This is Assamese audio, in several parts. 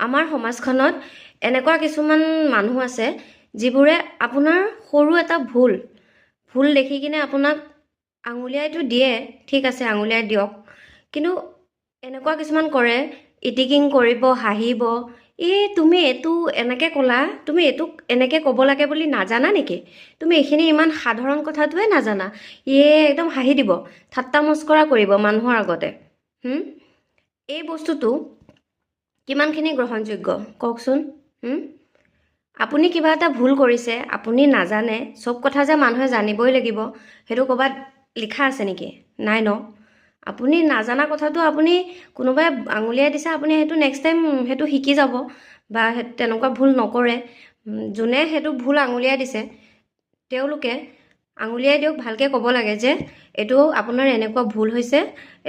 আমাৰ সমাজখনত এনেকুৱা কিছুমান মানুহ আছে যিবোৰে আপোনাৰ সৰু এটা ভুল দেখি কিনে আপোনাক আঙুলিয়াইতো দিয়ে, ঠিক আছে আঙুলিয়াই দিয়ক, কিন্তু এনেকুৱা কিছুমান কৰে, ইটিকিং কৰিব, হাঁহিব, তুমি এইটো এনেকৈ ক'লা, তুমি এইটোক এনেকৈ ক'ব লাগে বুলি নাজানা নেকি, তুমি এইখিনি ইমান সাধাৰণ কথাটোৱে নাজানা, একদম হাঁহি দিব, ঠাট্টা মস্কৰা কৰিব মানুহৰ আগতে। এই বস্তুটো কিমানখিনি গ্ৰহণযোগ্য কওকচোন? আপুনি কিবা এটা ভুল কৰিছে, আপুনি নাজানে, চব কথা যে মানুহে জানিবই লাগিব সেইটো ক'ৰবাত লিখা আছে নেকি? নাই ন? আপুনি নাজানা কথাটো আপুনি কোনোবাই আঙুলিয়াই দিছে, আপুনি সেইটো নেক্সট টাইম সেইটো শিকি যাব বা তেনেকুৱা ভুল নকৰে। যোনে সেইটো ভুল আঙুলিয়াই দিছে তেওঁলোকে আঙুলিয়াই দিয়ক, ভালকৈ ক'ব লাগে যে এইটো আপোনাৰ এনেকুৱা ভুল হৈছে,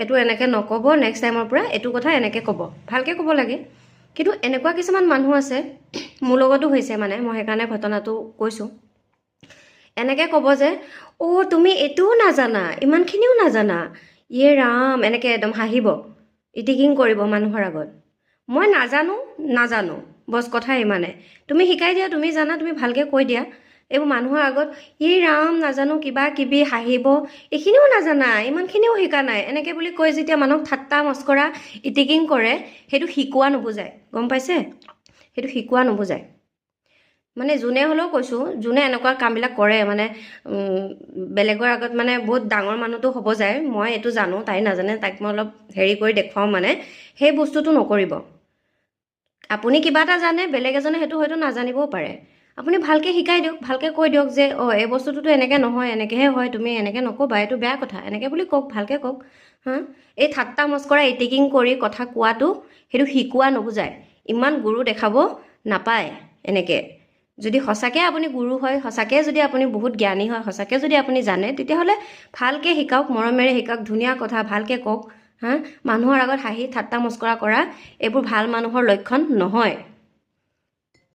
এইটো এনেকৈ নক'ব, নেক্সট টাইমৰ পৰা এইটো কথা এনেকৈ ক'ব, ভালকৈ ক'ব লাগে। কিন্তু এনেকুৱা কিছুমান মানুহ আছে, মোৰ লগতো হৈছে, মানে মই সেইকাৰণে ঘটনাটো কৈছোঁ। এনেকৈ ক'ব যে তুমি এইটোও নাজানা, ইমানখিনিও নাজানা, ৰাম, এনেকৈ একদম হাঁহিব, ইটিকিং কৰিব মানুহৰ আগত। মই নাজানো বছ কথা ইমানে, তুমি শিকাই দিয়া, তুমি জানা, তুমি ভালকৈ কৈ দিয়া। এইবোৰ মানুহৰ আগত ৰাম নাজানো, কিবা কিবি হাঁহিব, এইখিনিও নাজানা, ইমানখিনিও শিকা নাই, এনেকৈ বুলি কৈ যেতিয়া মানুহক ঠাট্টা মস্কৰা ইটিকিং কৰে, সেইটো শিকোৱা নুবুজায়, গম পাইছে? সেইটো শিকোৱা নুবুজায়। মানে যোনে হ'লেও কৈছোঁ, যোনে এনেকুৱা কামবিলাক কৰে, মানে বেলেগৰ আগত মানে বহুত ডাঙৰ মানুহটো হ'ব যায়, মই এইটো জানো, তাই নাজানে, তাইক মই অলপ হেৰি কৰি দেখুৱাওঁ, মানে সেই বস্তুটো নকৰিব। আপুনি কিবা এটা জানে, বেলেগ এজনে সেইটো হয়তো নাজানিবও পাৰে, আপুনি ভালকৈ শিকাই দিয়ক, ভালকৈ কৈ দিয়ক যে এই বস্তুটোতো এনেকৈ নহয়, এনেকৈহে হয়, তুমি এনেকৈ নক'বা, এইটো বেয়া কথা, এনেকৈ বুলি কওক, ভালকৈ কওক। এই ঠাট্টা মস্কৰা ইটিকিং কৰি কথা কোৱাটো সেইটো শিকোৱা নুবুজায়, ইমান গুৰু দেখাব নাপায়। এনেকৈ যদি সঁচাকৈ আপুনি গুৰু হয়, সঁচাকৈ যদি আপুনি বহুত জ্ঞানী হয়, সঁচাকৈ যদি আপুনি জানে, তেতিয়াহ'লে ভালকৈ শিকাওক, মৰমেৰে শিকাওক, ধুনীয়া কথা ভালকৈ কওক। মানুহৰ আগত হাঁহি ঠাট্টা মস্কৰা কৰা এইবোৰ ভাল মানুহৰ লক্ষণ নহয়।